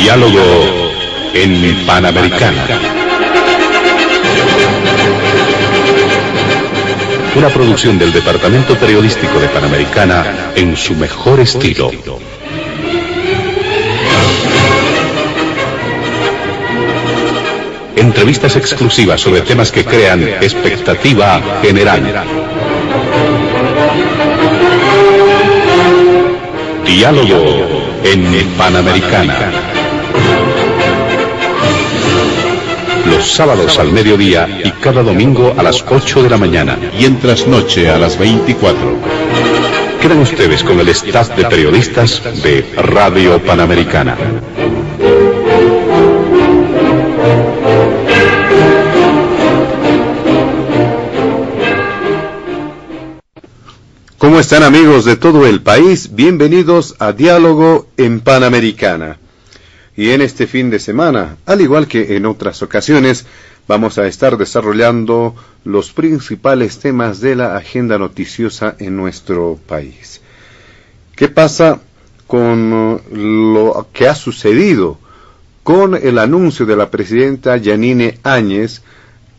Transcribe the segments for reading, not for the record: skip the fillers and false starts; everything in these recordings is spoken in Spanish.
Diálogo en Panamericana. Una producción del Departamento Periodístico de Panamericana en su mejor estilo. Entrevistas exclusivas sobre temas que crean expectativa general. Diálogo en Panamericana. Los sábados al mediodía y cada domingo a las 8 de la mañana. Y en trasnoche a las 24. Quedan ustedes con el staff de periodistas de Radio Panamericana. ¿Cómo están, amigos de todo el país? Bienvenidos a Diálogo en Panamericana. Y en este fin de semana, al igual que en otras ocasiones, vamos a estar desarrollando los principales temas de la agenda noticiosa en nuestro país. ¿Qué pasa con lo que ha sucedido con el anuncio de la presidenta Yanine Áñez,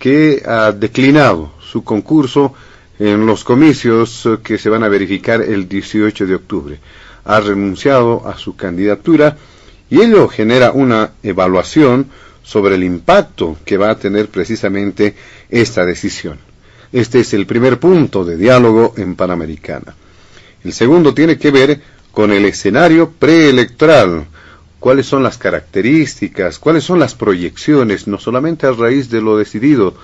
que ha declinado su concurso en los comicios que se van a verificar el 18 de octubre? Ha renunciado a su candidatura y ello genera una evaluación sobre el impacto que va a tener precisamente esta decisión. Este es el primer punto de Diálogo en Panamericana. El segundo tiene que ver con el escenario preelectoral. ¿Cuáles son las características? ¿Cuáles son las proyecciones? No solamente a raíz de lo decidido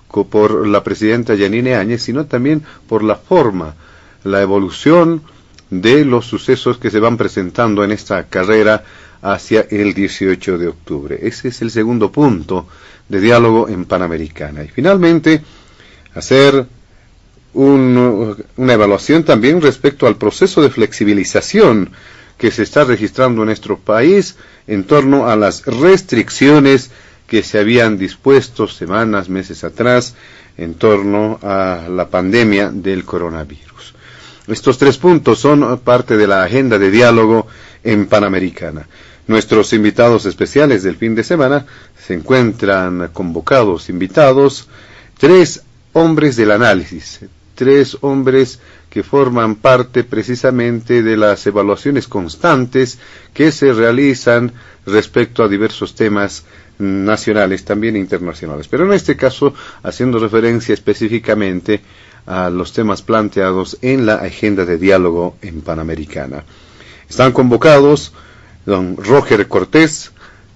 por la presidenta Yanine Áñez, sino también por la forma, la evolución de los sucesos que se van presentando en esta carrera hacia el 18 de octubre. Ese es el segundo punto de Diálogo en Panamericana. Y finalmente, hacer una evaluación también respecto al proceso de flexibilización que se está registrando en nuestro país en torno a las restricciones que se habían dispuesto semanas, meses atrás, en torno a la pandemia del coronavirus. Estos tres puntos son parte de la agenda de Diálogo en Panamericana. Nuestros invitados especiales del fin de semana se encuentran convocados, invitados, tres hombres del análisis, tres hombres que forman parte precisamente de las evaluaciones constantes que se realizan respecto a diversos temas nacionales, también internacionales, pero en este caso haciendo referencia específicamente a los temas planteados en la agenda de Diálogo en Panamericana. Están convocados don Roger Cortés,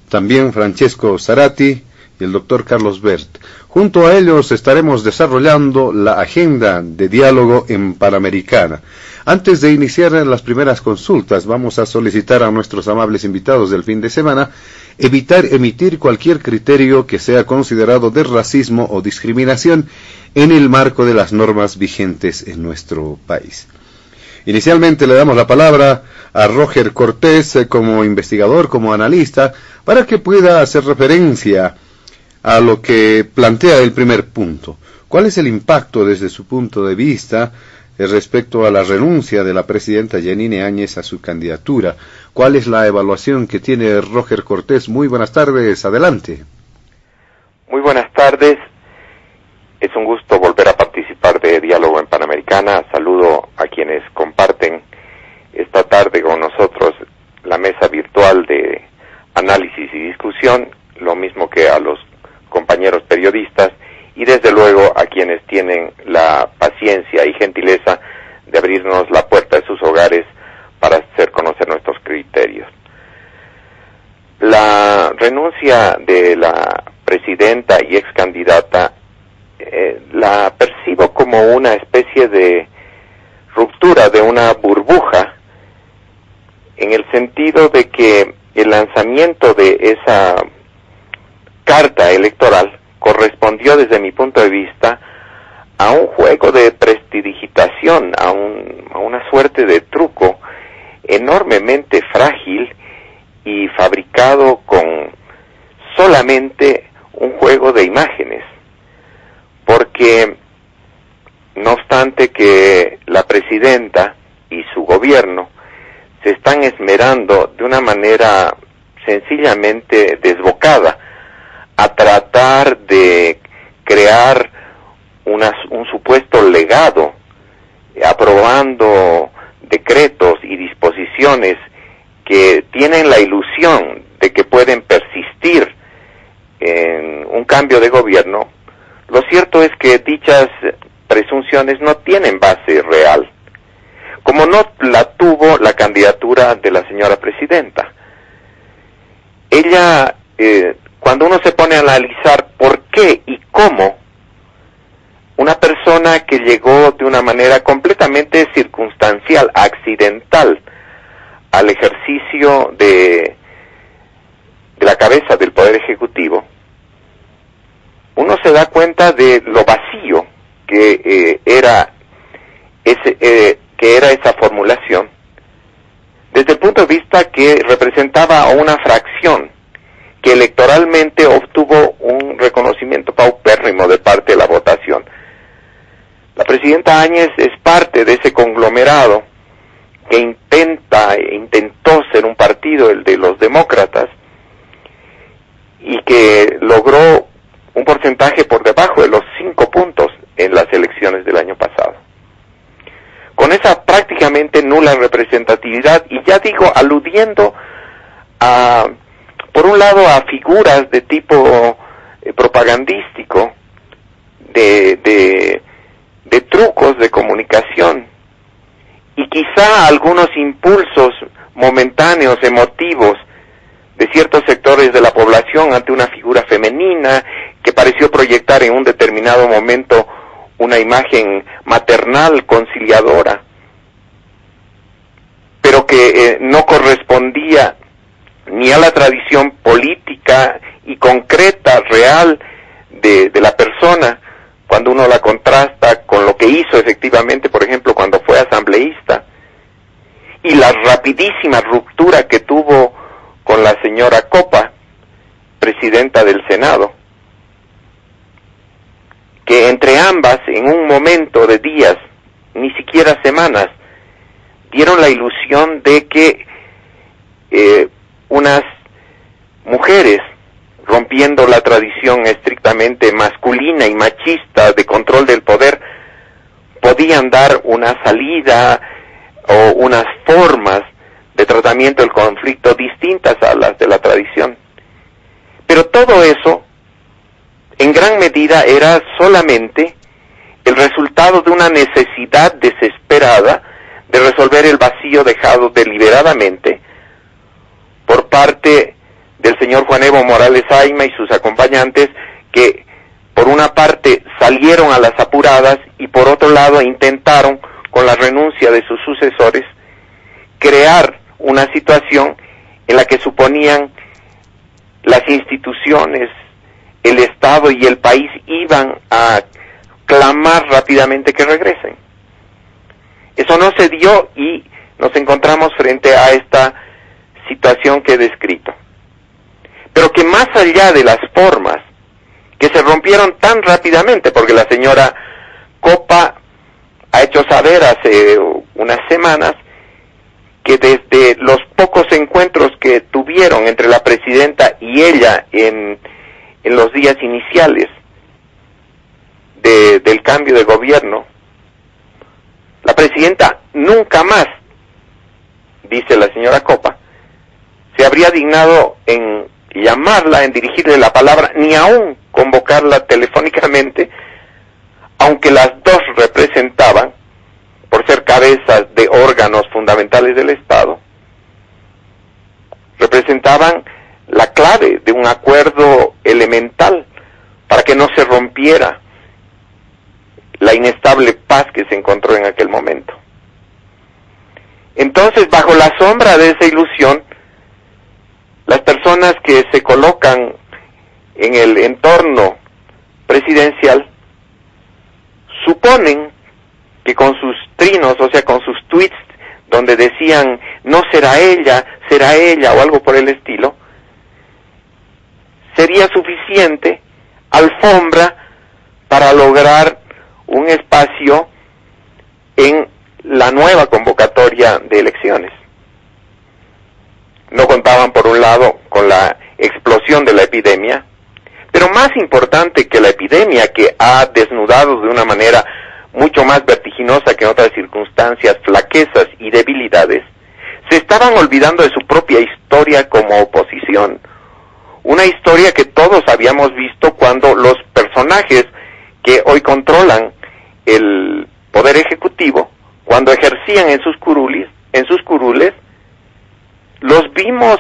también Francesco Zarati y el doctor Carlos Bert. Junto a ellos estaremos desarrollando la agenda de Diálogo en Panamericana. Antes de iniciar las primeras consultas, vamos a solicitar a nuestros amables invitados del fin de semana evitar emitir cualquier criterio que sea considerado de racismo o discriminación en el marco de las normas vigentes en nuestro país. Inicialmente le damos la palabra a Roger Cortés como investigador, como analista, para que pueda hacer referencia a lo que plantea el primer punto. ¿Cuál es el impacto desde su punto de vista respecto a la renuncia de la presidenta Yanine Áñez a su candidatura? ¿Cuál es la evaluación que tiene Roger Cortés? Muy buenas tardes, adelante. Muy buenas tardes, es un gusto volver a participar de Diálogo en Panamericana. Saludo a quienes comparten esta tarde con nosotros la mesa virtual de análisis y discusión, lo mismo que a los compañeros periodistas y desde luego a quienes tienen la paciencia y gentileza de abrirnos la puerta de sus hogares para hacer conocer nuestros criterios. La renuncia de la presidenta y ex candidata la percibo como una especie de ruptura de una burbuja, en el sentido de que el lanzamiento de esa carta electoral correspondió desde mi punto de vista a un juego de prestidigitación, a una suerte de truco enormemente frágil y fabricado con solamente un juego de imágenes, porque no obstante que la presidenta y su gobierno se están esmerando de una manera sencillamente desbocada a tratar de crear un supuesto legado, aprobando decretos y disposiciones que tienen la ilusión de que pueden persistir en un cambio de gobierno. Lo cierto es que dichas presunciones no tienen base real, como no la tuvo la candidatura de la señora presidenta. Ella, cuando uno se pone a analizar por qué y cómo una persona que llegó de una manera completamente circunstancial, accidental, al ejercicio de la cabeza del Poder Ejecutivo, uno se da cuenta de lo vacío que era esa formulación, desde el punto de vista que representaba a una fracción que electoralmente obtuvo un reconocimiento paupérrimo de parte de la votación. La presidenta Áñez es parte de ese conglomerado que intentó ser un partido, el de los demócratas, y que logró un porcentaje por debajo de los 5 puntos en las elecciones del año pasado. Con esa prácticamente nula representatividad, y ya digo, aludiendo por un lado a figuras de tipo propagandístico, de trucos de comunicación, y quizá algunos impulsos momentáneos, emotivos, de ciertos sectores de la población ante una figura femenina que pareció proyectar en un determinado momento una imagen maternal, conciliadora, pero que no correspondía ni a la tradición política y concreta, real, de la persona, cuando uno la contrasta con lo que hizo efectivamente, por ejemplo, cuando fue asambleísta, y la rapidísima ruptura que tuvo con la señora Copa, presidenta del Senado, que entre ambas, en un momento de días, ni siquiera semanas, dieron la ilusión de que unas mujeres, rompiendo la tradición estrictamente masculina y machista de control del poder, podían dar una salida o unas formas de tratamiento del conflicto distintas a las de la tradición. Pero todo eso, en gran medida, era solamente el resultado de una necesidad desesperada de resolver el vacío dejado deliberadamente por parte del señor Juan Evo Morales Ayma y sus acompañantes, que por una parte salieron a las apuradas y por otro lado intentaron, con la renuncia de sus sucesores, crear una situación en la que suponían las instituciones, el Estado y el país iban a clamar rápidamente que regresen. Eso no se dio y nos encontramos frente a esta situación que he descrito. Pero que más allá de las formas, que se rompieron tan rápidamente, porque la señora Copa ha hecho saber hace unas semanas que desde los pocos encuentros que tuvieron entre la presidenta y ella en los días iniciales del cambio de gobierno, la presidenta nunca más, dice la señora Copa, se habría dignado en llamarla, en dirigirle la palabra, ni aún convocarla telefónicamente, aunque las dos representaban, por ser cabezas de órganos fundamentales del Estado, representaban la clave de un acuerdo elemental para que no se rompiera la inestable paz que se encontró en aquel momento. Entonces, bajo la sombra de esa ilusión, las personas que se colocan en el entorno presidencial suponen que con sus trinos, o sea, con sus tweets, donde decían, no será ella o algo por el estilo, sería suficiente alfombra para lograr un espacio en la nueva convocatoria de elecciones. No contaban, por un lado, con la explosión de la epidemia, pero más importante que la epidemia, que ha desnudado de una manera mucho más vertiginosa que en otras circunstancias flaquezas y debilidades, se estaban olvidando de su propia historia como oposición. Una historia que todos habíamos visto cuando los personajes que hoy controlan el poder ejecutivo, cuando ejercían en sus curules, los vimos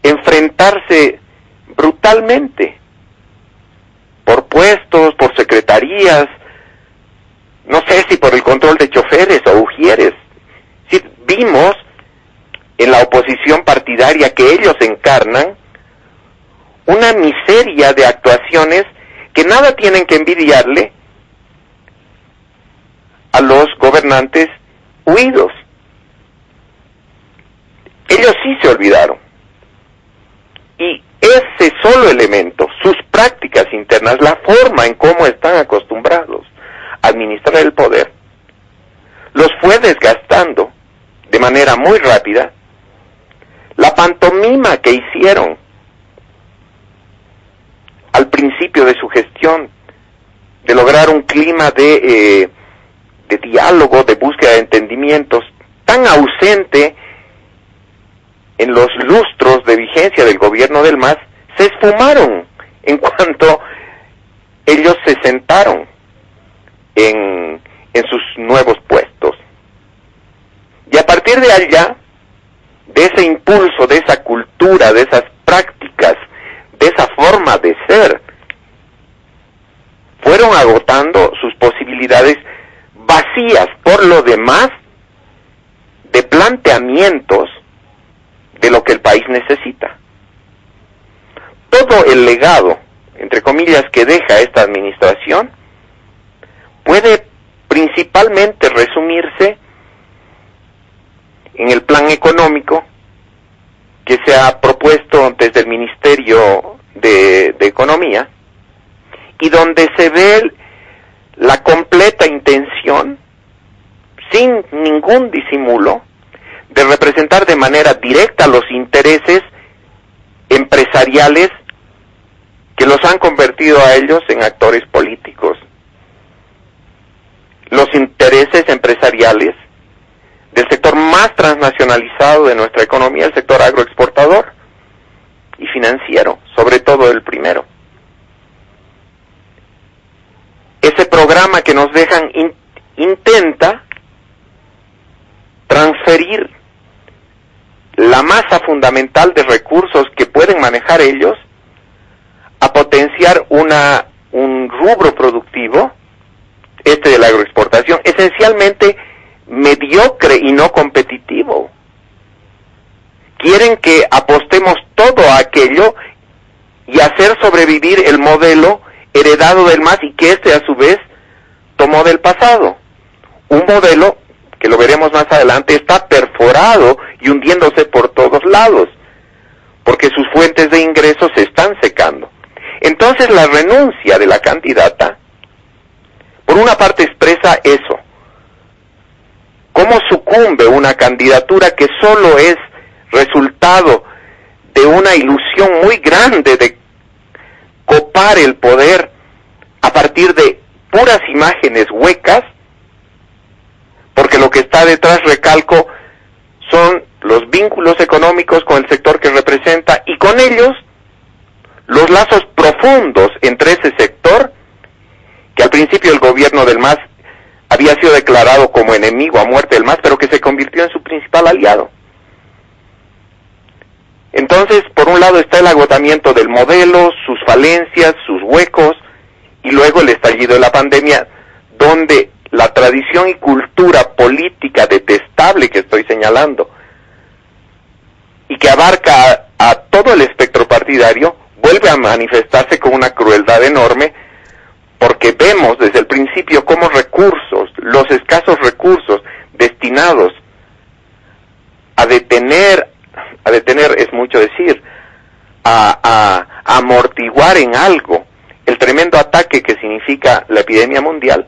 enfrentarse brutalmente por puestos, por secretarías, no sé si por el control de choferes o ujieres. Sí, vimos en la oposición partidaria que ellos encarnan una miseria de actuaciones que nada tienen que envidiarle a los gobernantes huidos. Ellos sí se olvidaron. Y ese solo elemento, sus prácticas internas, la forma en cómo están acostumbrados a administrar el poder, los fue desgastando de manera muy rápida. La pantomima que hicieron al principio de su gestión, de lograr un clima de diálogo, de búsqueda de entendimientos, tan ausente en los lustros de vigencia del gobierno del MAS, se esfumaron en cuanto ellos se sentaron en sus nuevos puestos. Y a partir de allá, de ese impulso, de esa cultura, de esas prácticas, de esa forma de ser, fueron agotando sus posibilidades vacías por lo demás de planteamientos de lo que el país necesita. Todo el legado, entre comillas, que deja esta administración puede principalmente resumirse en el plan económico que se ha propuesto desde el Ministerio de Economía, y donde se ve la completa intención, sin ningún disimulo, de representar de manera directa los intereses empresariales que los han convertido a ellos en actores políticos. Los intereses empresariales del sector más transnacionalizado de nuestra economía, el sector agroexportador y financiero, sobre todo el primero. Ese programa que nos dejan intenta transferir la masa fundamental de recursos que pueden manejar ellos a potenciar un rubro productivo, de la agroexportación, esencialmente mediocre y no competitivo. Quieren que apostemos todo a aquello y hacer sobrevivir el modelo heredado del MAS y que a su vez tomó del pasado. Un modelo que lo veremos más adelante está perforado y hundiéndose por todos lados, porque sus fuentes de ingresos se están secando. Entonces la renuncia de la candidata, por una parte expresa eso, cómo sucumbe una candidatura que solo es resultado de una ilusión muy grande de copar el poder a partir de puras imágenes huecas, porque lo que está detrás, recalco, son los vínculos económicos con el sector que representa y con ellos los lazos profundos entre ese sector, que al principio el gobierno del MAS había sido declarado como enemigo a muerte del MAS, pero que se convirtió en su principal aliado. Entonces, por un lado está el agotamiento del modelo, sus falencias, sus huecos, y luego el estallido de la pandemia, donde la tradición y cultura política detestable que estoy señalando, y que abarca a todo el espectro partidario, vuelve a manifestarse con una crueldad enorme, porque vemos desde el principio cómo recursos, los escasos recursos destinados a detener es mucho decir, a amortiguar en algo el tremendo ataque que significa la epidemia mundial,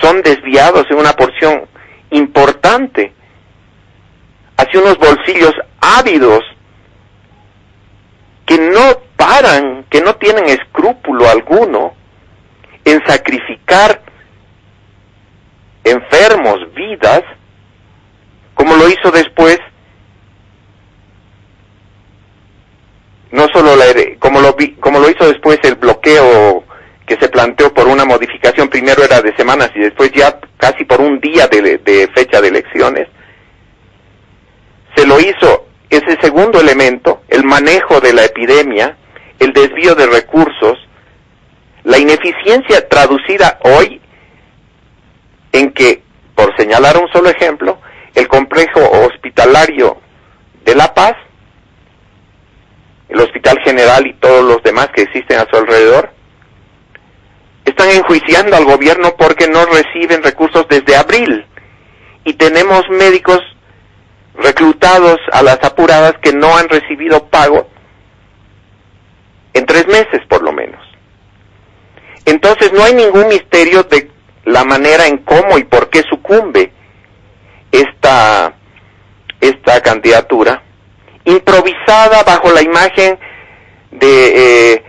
son desviados en una porción importante hacia unos bolsillos ávidos, que no paran, que no tienen escrúpulo alguno en sacrificar enfermos, vidas, como lo hizo después, no solo como lo hizo después el bloqueo que se planteó por una modificación, primero era de semanas y después ya casi por un día de fecha de elecciones. Se lo hizo ese segundo elemento, el manejo de la epidemia, el desvío de recursos, la ineficiencia traducida hoy en que, por señalar un solo ejemplo, el complejo hospitalario de La Paz, el Hospital General y todos los demás que existen a su alrededor, están enjuiciando al gobierno porque no reciben recursos desde abril, y tenemos médicos reclutados a las apuradas que no han recibido pago en 3 meses por lo menos. Entonces no hay ningún misterio de la manera en cómo y por qué sucumbe esta candidatura, improvisada bajo la imagen de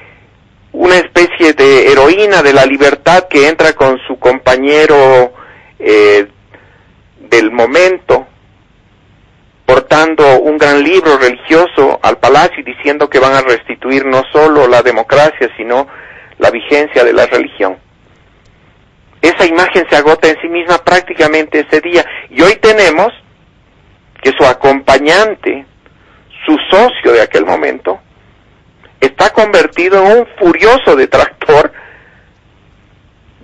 una especie de heroína de la libertad que entra con su compañero del momento, portando un gran libro religioso al palacio y diciendo que van a restituir no solo la democracia, sino la vigencia de la religión. Esa imagen se agota en sí misma prácticamente ese día, y hoy tenemos que su acompañante, su socio de aquel momento, está convertido en un furioso detractor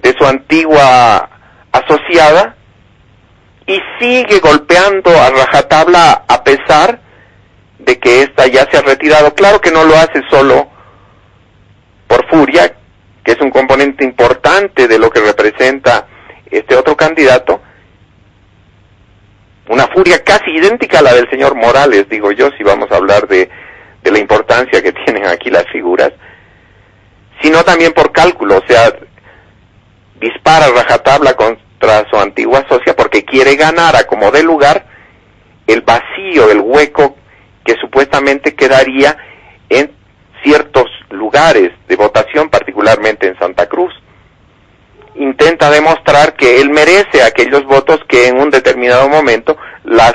de su antigua asociada y sigue golpeando a rajatabla a pesar de que ésta ya se ha retirado. Claro que no lo hace solo por furia, que es un componente importante de lo que representa este otro candidato, una furia casi idéntica a la del señor Morales, digo yo, si vamos a hablar de la importancia que tienen aquí las figuras, sino también por cálculo, o sea, dispara rajatabla contra su antigua socia porque quiere ganar a como dé lugar el vacío, el hueco que supuestamente quedaría en ciertos lugares de votación, particularmente en Santa Cruz. Intenta demostrar que él merece aquellos votos que en un determinado momento las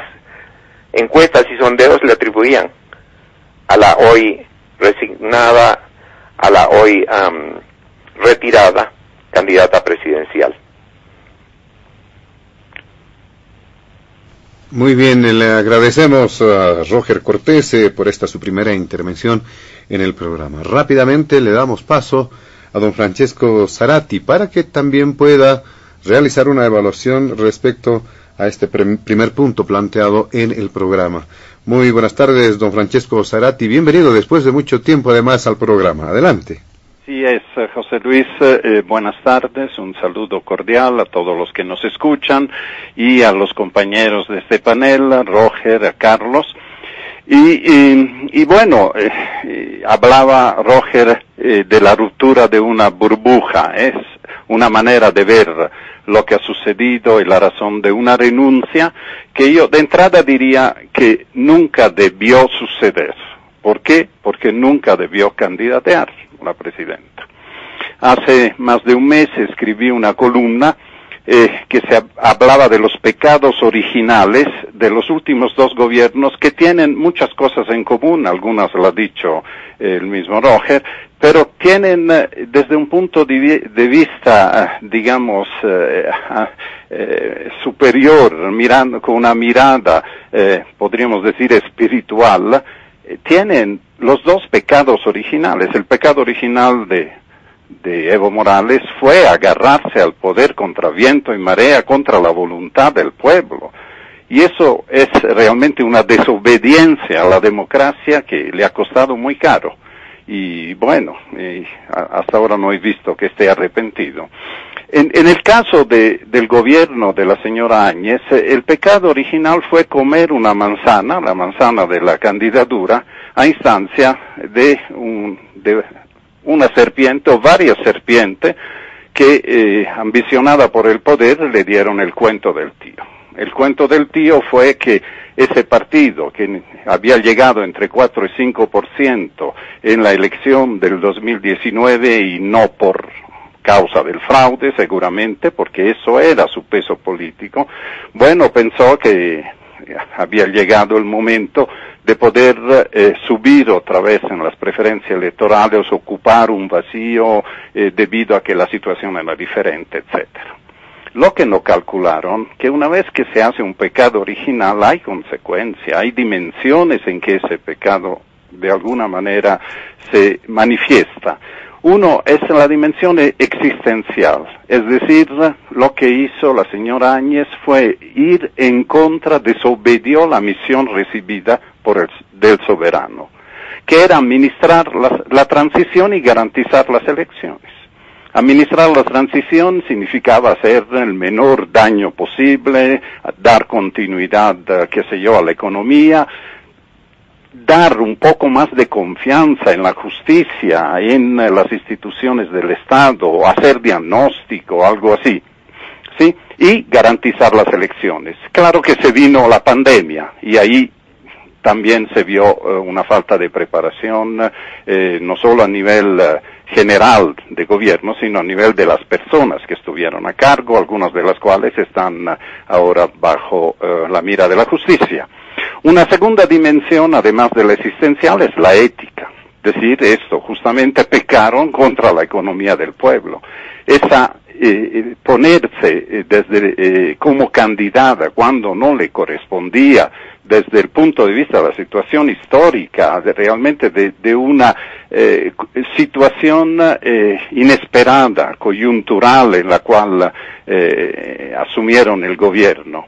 encuestas y sondeos le atribuían a la hoy resignada, a la hoy retirada candidata presidencial. Muy bien, le agradecemos a Roger Cortés por esta su primera intervención en el programa. Rápidamente le damos paso a don Francesco Zarati para que también pueda realizar una evaluación respecto a este primer punto planteado en el programa. Muy buenas tardes, don Francesco Zarati, bienvenido después de mucho tiempo además al programa. Adelante. Sí es, José Luis, buenas tardes, un saludo cordial a todos los que nos escuchan y a los compañeros de este panel, a Roger, a Carlos. Y bueno, hablaba Roger de la ruptura de una burbuja, es una manera de ver lo que ha sucedido y la razón de una renuncia que yo de entrada diría que nunca debió suceder. ¿Por qué? Porque nunca debió candidatear la presidenta. Hace más de un mes escribí una columna que se hablaba de los pecados originales de los últimos 2 gobiernos que tienen muchas cosas en común, algunas lo ha dicho el mismo Roger, pero tienen desde un punto de vista, digamos, superior, mirando con una mirada, podríamos decir espiritual, tienen los 2 pecados originales. El pecado original de Evo Morales fue agarrarse al poder contra viento y marea, contra la voluntad del pueblo. Y eso es realmente una desobediencia a la democracia que le ha costado muy caro. Y bueno, hasta ahora no he visto que esté arrepentido. En el caso del gobierno de la señora Áñez, el pecado original fue comer una manzana, la manzana de la candidatura, a instancia de una serpiente o varias serpientes que, ambicionada por el poder, le dieron el cuento del tío. el cuento del tío fue que ese partido, que había llegado entre 4 y 5% en la elección del 2019 y no por causa del fraude, seguramente, porque eso era su peso político, bueno, pensó que había llegado el momento de poder subir otra vez en las preferencias electorales, ocupar un vacío debido a que la situación era diferente, etcétera. Lo que no calcularon, que una vez que se hace un pecado original hay consecuencias, hay dimensiones en que ese pecado de alguna manera se manifiesta. Uno es la dimensión existencial, es decir, lo que hizo la señora Áñez fue ir en contra, desobedió la misión recibida del soberano, que era administrar la transición y garantizar las elecciones. Administrar la transición significaba hacer el menor daño posible, dar continuidad, a la economía, dar un poco más de confianza en la justicia, en las instituciones del Estado, hacer diagnóstico, algo así, ¿sí? Y garantizar las elecciones. Claro que se vino la pandemia y ahí también se vio una falta de preparación, no solo a nivel general de gobierno, sino a nivel de las personas que estuvieron a cargo, algunas de las cuales están ahora bajo la mira de la justicia. Una segunda dimensión, además de la existencial, es la ética. Es decir, esto, justamente pecaron contra la economía del pueblo. Esa ponerse como candidata cuando no le correspondía, desde el punto de vista de la situación histórica, realmente de una situación inesperada, coyuntural, en la cual asumieron el gobierno.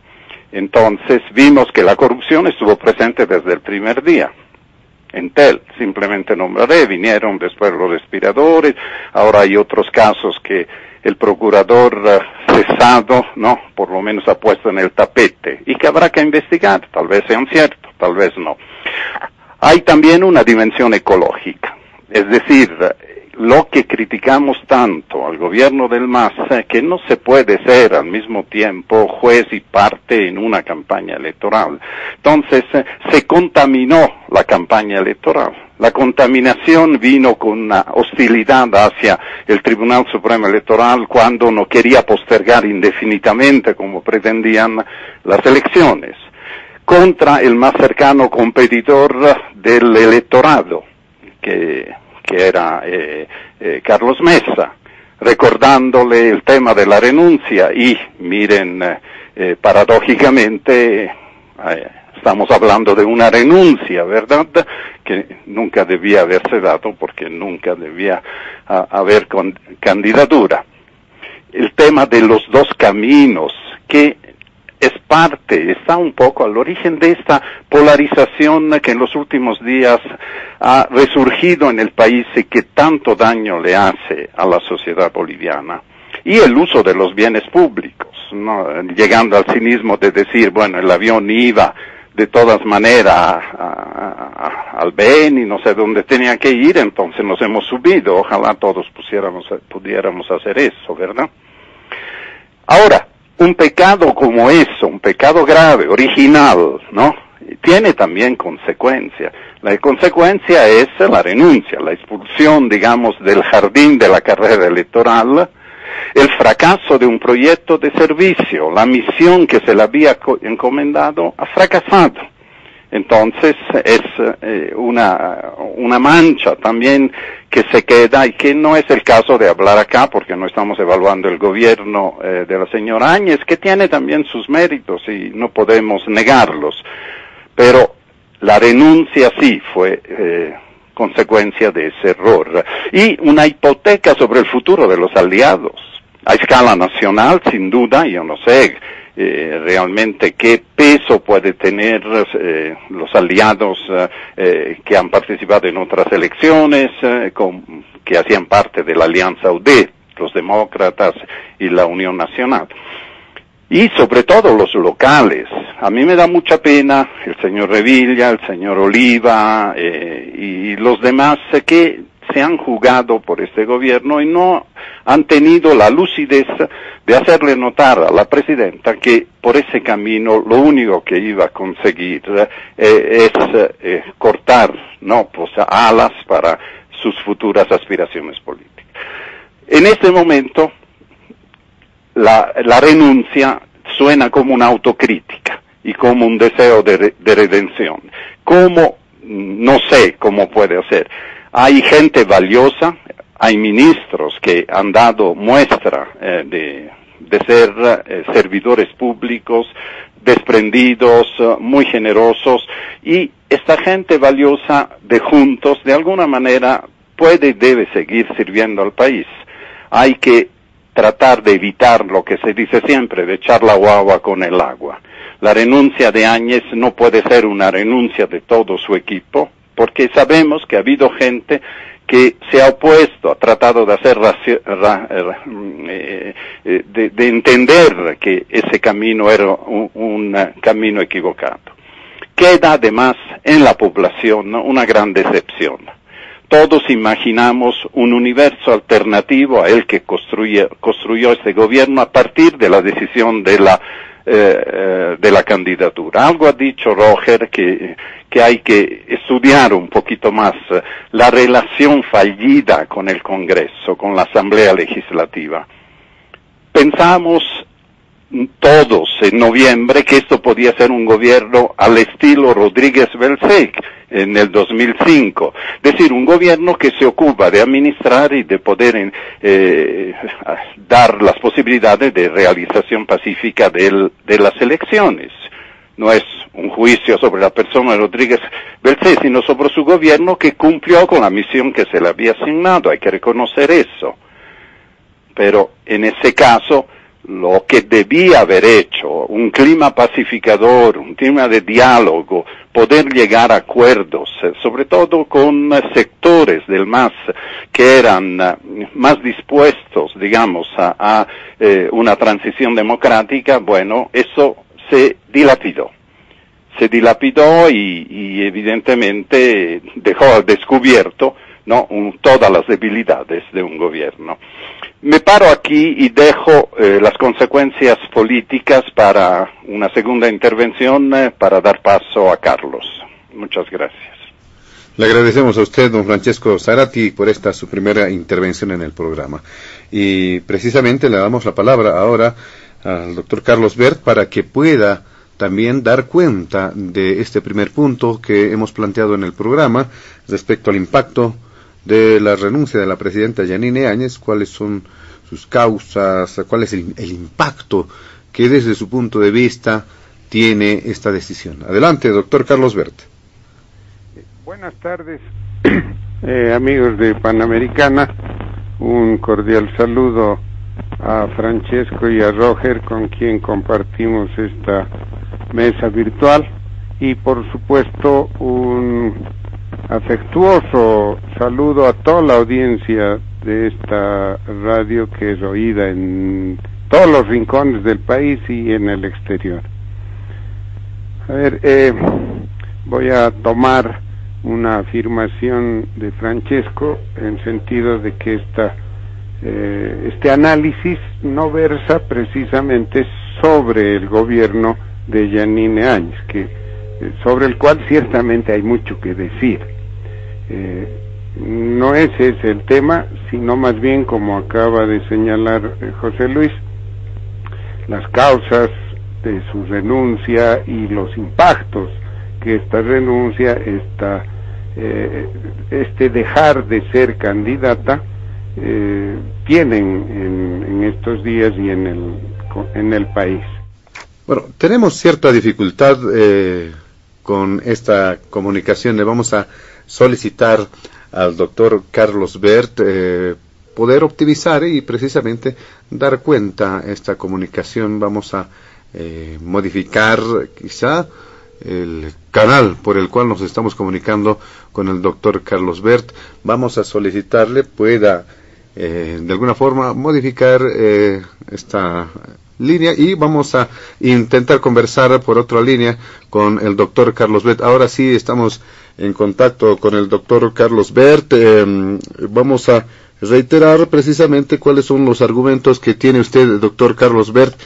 Entonces vimos que la corrupción estuvo presente desde el primer día. Entel, simplemente nombraré, vinieron después los respiradores, ahora hay otros casos que el procurador cesado, no, por lo menos ha puesto en el tapete, y que habrá que investigar, tal vez sean ciertos, tal vez no. Hay también una dimensión ecológica, es decir, lo que criticamos tanto al gobierno del MAS, que no se puede ser al mismo tiempo juez y parte en una campaña electoral. Entonces, se contaminó la campaña electoral. La contaminación vino con una hostilidad hacia el Tribunal Supremo Electoral cuando no quería postergar indefinidamente, como pretendían, las elecciones, contra el más cercano competidor del electorado, que era Carlos Mesa, recordándole el tema de la renuncia y miren, paradójicamente estamos hablando de una renuncia, ¿verdad?, que nunca debía haberse dado porque nunca debía haber candidatura. El tema de los dos caminos, que está un poco al origen de esta polarización que en los últimos días ha resurgido en el país y que tanto daño le hace a la sociedad boliviana. Y el uso de los bienes públicos, ¿no?, llegando al cinismo de decir, bueno, el avión iba de todas maneras al BEN y no sé dónde tenía que ir, entonces nos hemos subido, ojalá todos pudiéramos hacer eso, ¿verdad? Ahora, un pecado como eso, un pecado grave, original, ¿no?, tiene también consecuencias. La consecuencia es la renuncia, la expulsión, digamos, del jardín de la carrera electoral, el fracaso de un proyecto de servicio, la misión que se le había encomendado ha fracasado. Entonces es una mancha también que se queda y que no es el caso de hablar acá porque no estamos evaluando el gobierno de la señora Áñez, que tiene también sus méritos y no podemos negarlos. Pero la renuncia sí fue consecuencia de ese error. Y una hipoteca sobre el futuro de los aliados. A escala nacional, sin duda, yo no sé realmente qué peso puede tener los aliados que han participado en otras elecciones, que hacían parte de la Alianza UD, los demócratas y la Unión Nacional. Y sobre todo los locales. A mí me da mucha pena el señor Revilla, el señor Oliva y los demás que se han jugado por este gobierno y no han tenido la lucidez de hacerle notar a la presidenta que por ese camino lo único que iba a conseguir es cortar, ¿no?, pues, alas para sus futuras aspiraciones políticas. En este momento, la renuncia suena como una autocrítica y como un deseo de redención. ¿Cómo? No sé cómo puede ser. Hay gente valiosa, hay ministros que han dado muestra de ser servidores públicos, desprendidos, muy generosos, y esta gente valiosa de Juntos, de alguna manera, puede y debe seguir sirviendo al país. Hay que tratar de evitar lo que se dice siempre, de echar la guagua con el agua. La renuncia de Áñez no puede ser una renuncia de todo su equipo, porque sabemos que ha habido gente que se ha opuesto, ha tratado de hacer de entender que ese camino era un camino equivocado. Queda además en la población, ¿no?, una gran decepción. Todos imaginamos un universo alternativo a el que construyó este gobierno a partir de la decisión de la candidatura. Algo ha dicho Roger que hay que estudiar un poquito más la relación fallida con el Congreso, con la Asamblea Legislativa. Pensamos todos en noviembre que esto podía ser un gobierno al estilo Rodríguez-Belcec en el 2005, es decir, un gobierno que se ocupa de administrar y de poder dar las posibilidades de realización pacífica de las elecciones. No es un juicio sobre la persona de Rodríguez-Belcec, sino sobre su gobierno que cumplió con la misión que se le había asignado, hay que reconocer eso. Pero en ese caso, lo que debía haber hecho, un clima pacificador, un clima de diálogo, poder llegar a acuerdos, sobre todo con sectores del MAS que eran más dispuestos, digamos, a una transición democrática, bueno, eso se dilapidó. Se dilapidó y evidentemente dejó al descubierto, ¿no?, todas las debilidades de un gobierno. Me paro aquí y dejo las consecuencias políticas para una segunda intervención para dar paso a Carlos. Muchas gracias. Le agradecemos a usted, don Francesco Zarati, por esta su primera intervención en el programa. Y precisamente le damos la palabra ahora al doctor Carlos Bert para que pueda también dar cuenta de este primer punto que hemos planteado en el programa respecto al impacto de la renuncia de la presidenta Yanine Áñez, cuáles son sus causas, cuál es el impacto que desde su punto de vista tiene esta decisión. Adelante, doctor Carlos Bert. Buenas tardes, amigos de Panamericana. Un cordial saludo a Francesco y a Roger, con quien compartimos esta mesa virtual, y por supuesto un afectuoso saludo a toda la audiencia de esta radio que es oída en todos los rincones del país y en el exterior. A ver, voy a tomar una afirmación de Francesco en sentido de que este análisis no versa precisamente sobre el gobierno de Yanine Áñez, sobre el cual ciertamente hay mucho que decir. No ese es el tema, sino más bien, como acaba de señalar José Luis, las causas de su renuncia y los impactos que esta renuncia, este dejar de ser candidata, tienen en estos días y en el país. Bueno, tenemos cierta dificultad con esta comunicación. Le vamos a solicitar al doctor Carlos Bert poder optimizar y precisamente dar cuenta esta comunicación. Vamos a modificar quizá el canal por el cual nos estamos comunicando con el doctor Carlos Bert. Vamos a solicitarle pueda de alguna forma modificar esta línea y vamos a intentar conversar por otra línea con el doctor Carlos Bert. Ahora sí estamos en contacto con el doctor Carlos Bert. Vamos a reiterar precisamente cuáles son los argumentos que tiene usted, doctor Carlos Bert,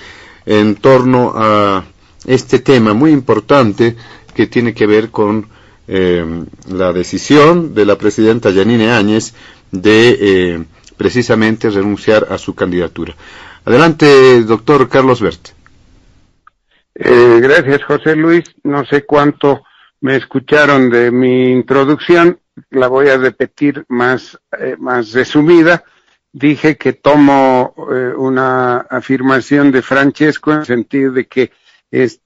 en torno a este tema muy importante que tiene que ver con la decisión de la presidenta Yanine Áñez de precisamente renunciar a su candidatura. Adelante, doctor Carlos Bert. Gracias, José Luis. No sé cuánto me escucharon de mi introducción, la voy a repetir más resumida. Dije que tomo una afirmación de Francesco en el sentido de que el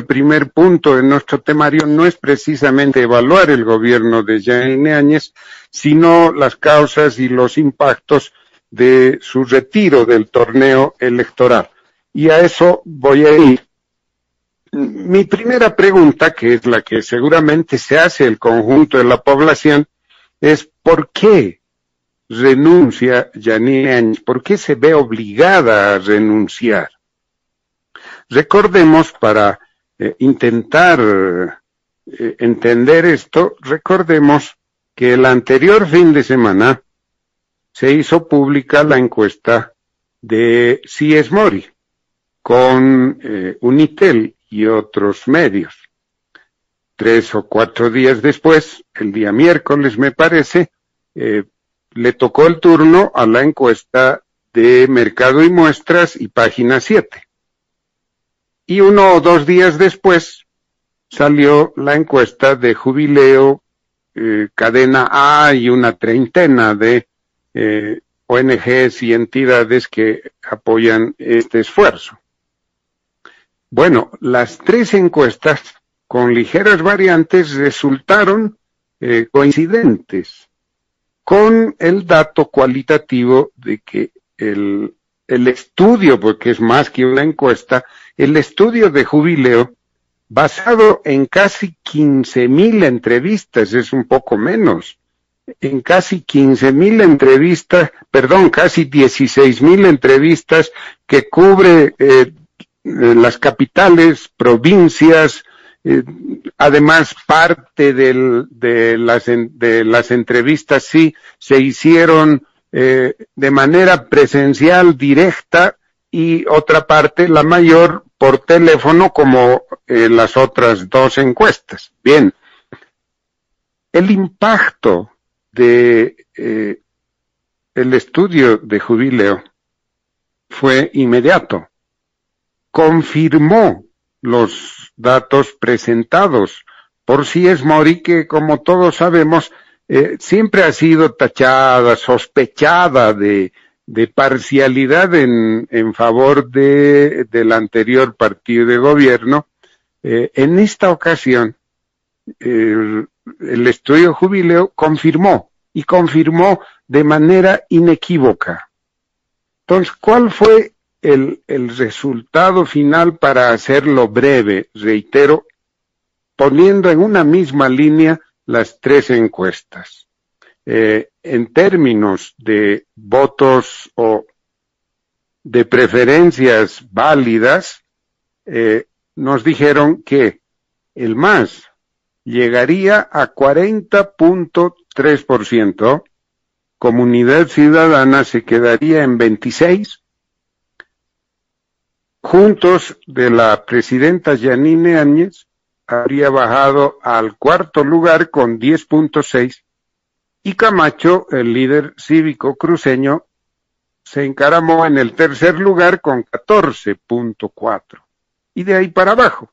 primer punto de nuestro temario no es precisamente evaluar el gobierno de Yanine Áñez, sino las causas y los impactos de su retiro del torneo electoral. Y a eso voy a ir. Mi primera pregunta, que es la que seguramente se hace el conjunto de la población, es ¿por qué renuncia Yanine Áñez? ¿Por qué se ve obligada a renunciar? Recordemos, para intentar entender esto, recordemos que el anterior fin de semana se hizo pública la encuesta de Sies Mori con Unitel y otros medios. 3 o 4 días después, el día miércoles me parece, le tocó el turno a la encuesta de Mercado y Muestras y Página 7. Y 1 o 2 días después salió la encuesta de Jubileo, Cadena A y una treintena de ONGs y entidades que apoyan este esfuerzo. Bueno, las 3 encuestas, con ligeras variantes, resultaron coincidentes con el dato cualitativo de que el estudio, porque es más que una encuesta, el estudio de Jubileo, basado en casi 15,000 entrevistas, es un poco menos, en casi 15,000 entrevistas, casi 16,000 entrevistas que cubre las capitales, provincias, además parte de las entrevistas sí se hicieron de manera presencial directa y otra parte, la mayor, por teléfono, como las otras 2 encuestas. Bien, el impacto de el estudio de Jubileo fue inmediato. Confirmó los datos presentados por Sies Mori, que como todos sabemos, siempre ha sido tachada, sospechada de parcialidad en favor del anterior partido de gobierno. En esta ocasión, el estudio Jubileo confirmó de manera inequívoca. Entonces, ¿cuál fue el resultado final? Para hacerlo breve, reitero, poniendo en una misma línea las 3 encuestas. En términos de votos o de preferencias válidas, nos dijeron que el MAS llegaría a 40.3%, Comunidad Ciudadana se quedaría en 26%, Juntos de la presidenta Yanine Áñez habría bajado al 4º lugar con 10.6%, y Camacho, el líder cívico cruceño, se encaramó en el 3er lugar con 14.4%, y de ahí para abajo.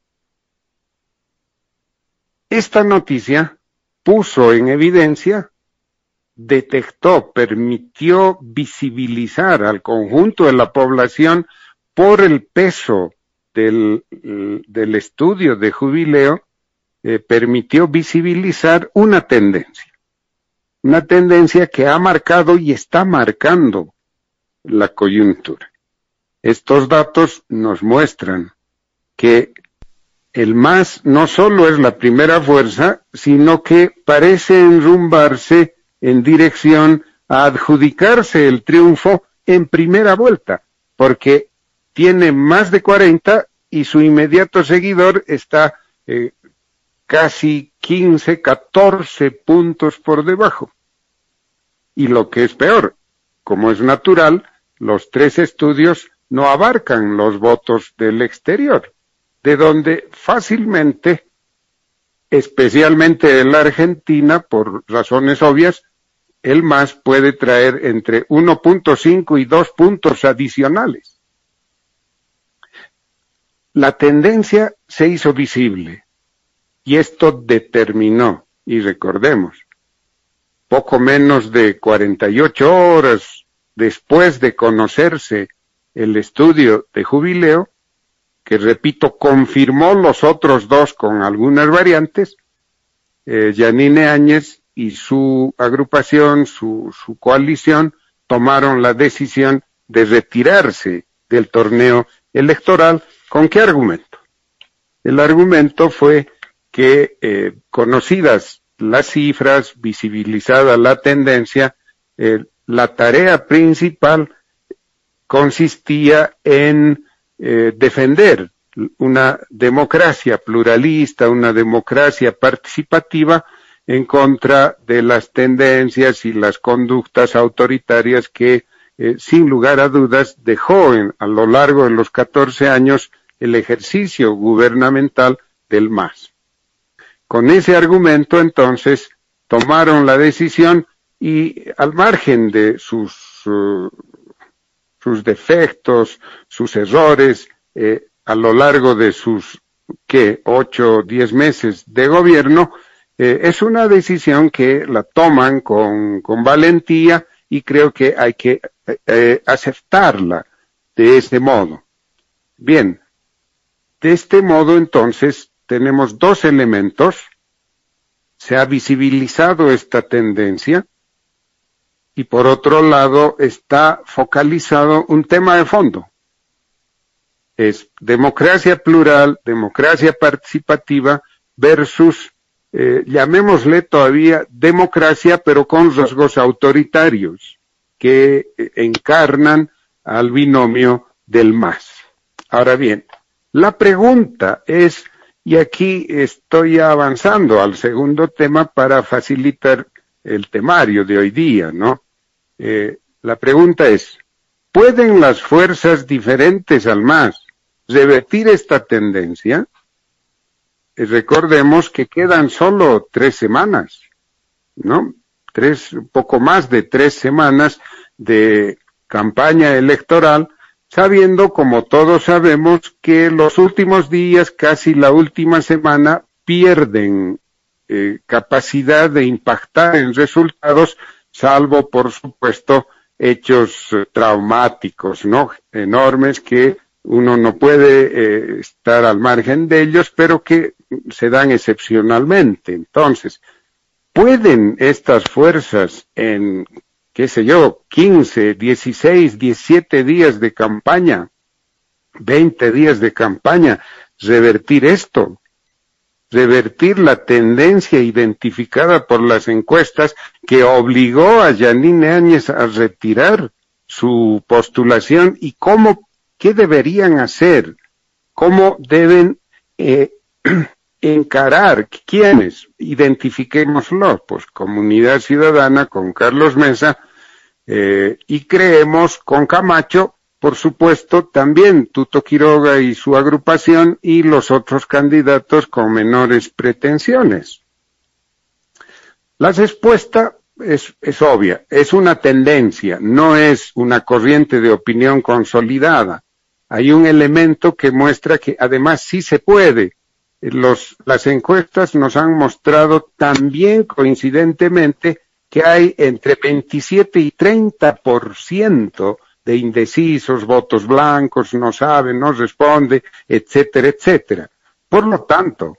Esta noticia puso en evidencia, permitió visibilizar al conjunto de la población por el peso del estudio de Jubileo, permitió visibilizar una tendencia que ha marcado y está marcando la coyuntura. Estos datos nos muestran que el MAS no solo es la primera fuerza, sino que parece enrumbarse en dirección a adjudicarse el triunfo en primera vuelta. porque tiene más de 40 y su inmediato seguidor está casi 15, 14 puntos por debajo. Y lo que es peor, como es natural, los 3 estudios no abarcan los votos del exterior, de donde fácilmente, especialmente en la Argentina, por razones obvias, el MAS puede traer entre 1.5 y 2 puntos adicionales. La tendencia se hizo visible y esto determinó, y recordemos, poco menos de 48 horas después de conocerse el estudio de Jubileo, que repito, confirmó los otros 2 con algunas variantes, Yanine Áñez y su agrupación, su coalición, tomaron la decisión de retirarse del torneo electoral. ¿Con qué argumento? El argumento fue que, conocidas las cifras, visibilizada la tendencia, la tarea principal consistía en defender una democracia pluralista, una democracia participativa, en contra de las tendencias y las conductas autoritarias que, sin lugar a dudas, dejó a lo largo de los 14 años el ejercicio gubernamental del MAS. Con ese argumento, entonces, tomaron la decisión y, al margen de sus defectos, sus errores, a lo largo de sus, 8 o 10 meses de gobierno, es una decisión que la toman con valentía y creo que hay que aceptarla de este modo. Bien, de este modo entonces tenemos 2 elementos. Se ha visibilizado esta tendencia y por otro lado está focalizado un tema de fondo. Es democracia plural, democracia participativa versus llamémosle todavía democracia, pero con rasgos autoritarios, que encarnan al binomio del MAS. Ahora bien, la pregunta es, y aquí estoy avanzando al segundo tema para facilitar el temario de hoy día, ¿no? La pregunta es, ¿pueden las fuerzas diferentes al MAS revertir esta tendencia? Recordemos que quedan solo 3 semanas, ¿no? Poco más de 3 semanas de campaña electoral, sabiendo, como todos sabemos, que los últimos días, casi la última semana, pierden capacidad de impactar en resultados, salvo, por supuesto, hechos traumáticos, ¿no? Enormes que uno no puede estar al margen de ellos, pero que se dan excepcionalmente. Entonces, ¿pueden estas fuerzas en, 15, 16, 17 días de campaña, 20 días de campaña, revertir esto? Revertir la tendencia identificada por las encuestas que obligó a Yanine Áñez a retirar su postulación y qué deberían hacer, cómo deben encarar, ¿quiénes? Identifiquémoslos, pues Comunidad Ciudadana con Carlos Mesa y creemos con Camacho, por supuesto, también Tuto Quiroga y su agrupación y los otros candidatos con menores pretensiones. La respuesta es obvia, es una tendencia, no es una corriente de opinión consolidada. Hay un elemento que muestra que además sí se puede. Las encuestas nos han mostrado también coincidentemente que hay entre 27 y 30% de indecisos, votos blancos, no sabe, no responde, etcétera, etcétera. Por lo tanto,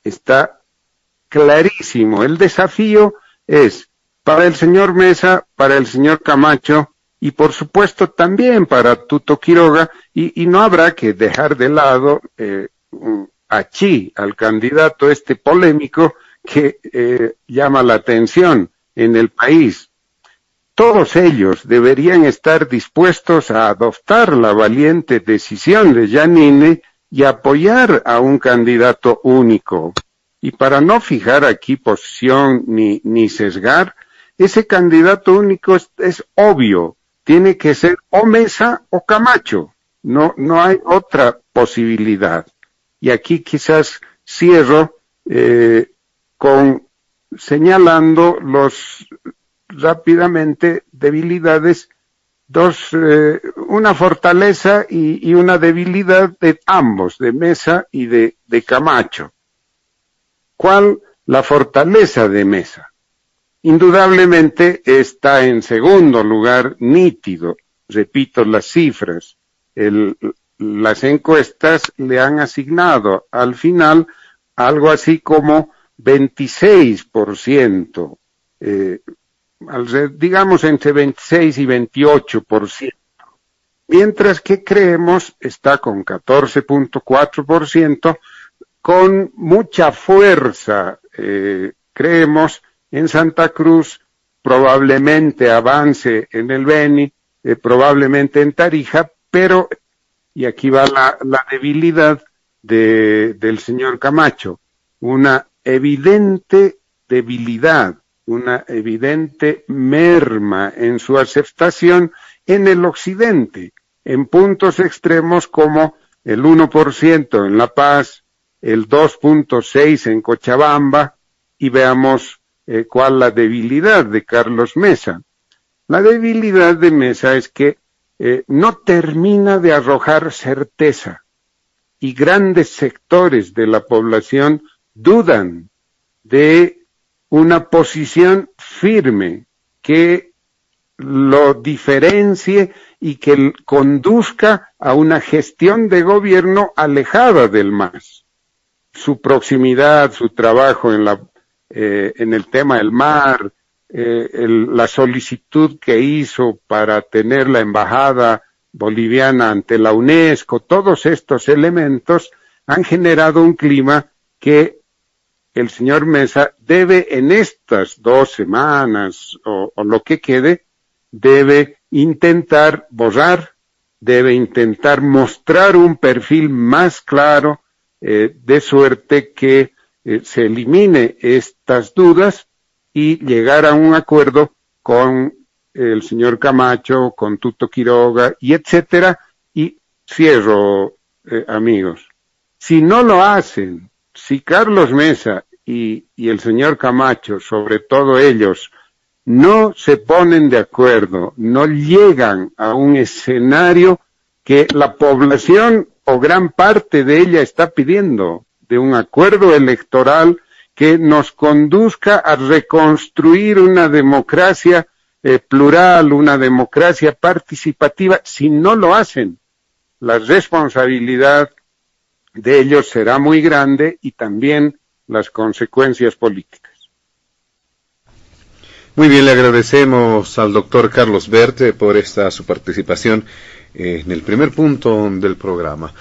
está clarísimo. El desafío es para el señor Mesa, para el señor Camacho y por supuesto también para Tuto Quiroga y no habrá que dejar de lado al candidato polémico que llama la atención en el país. todos ellos deberían estar dispuestos a adoptar la valiente decisión de Giannini y apoyar a un candidato único. Y para no fijar aquí posición ni sesgar, ese candidato único es obvio, tiene que ser o Mesa o Camacho, no hay otra posibilidad. Y aquí quizás cierro señalando rápidamente debilidades, una fortaleza y una debilidad de ambos, de Mesa y de Camacho. ¿Cuál? La fortaleza de Mesa. Indudablemente está en segundo lugar, nítido. Repito las cifras. Las encuestas le han asignado al final algo así como 26%, digamos entre 26 y 28%, mientras que Creemos está con 14.4%, con mucha fuerza. Creemos en Santa Cruz, probablemente avance en el Beni, probablemente en Tarija, pero, y aquí va la debilidad del señor Camacho, una evidente debilidad, una evidente merma en su aceptación en el occidente, en puntos extremos como el 1% en La Paz, el 2.6% en Cochabamba, y veamos cuál la debilidad de Carlos Mesa. La debilidad de Mesa es que no termina de arrojar certeza, y grandes sectores de la población dudan de una posición firme que lo diferencie y que conduzca a una gestión de gobierno alejada del MAS. Su proximidad, su trabajo en el tema del mar, la solicitud que hizo para tener la embajada boliviana ante la UNESCO, todos estos elementos han generado un clima que el señor Mesa debe en estas 2 semanas o lo que quede, debe intentar borrar, debe intentar mostrar un perfil más claro, de suerte que se elimine estas dudas y llegar a un acuerdo con el señor Camacho, con Tuto Quiroga y etcétera. Y cierro, amigos, si no lo hacen, si Carlos Mesa y el señor Camacho, sobre todo ellos, no se ponen de acuerdo, no llegan a un escenario que la población o gran parte de ella está pidiendo, de un acuerdo electoral que nos conduzca a reconstruir una democracia plural, una democracia participativa. Si no lo hacen, la responsabilidad de ellos será muy grande y también las consecuencias políticas. Muy bien, le agradecemos al doctor Carlos Bert por su participación en el primer punto del programa.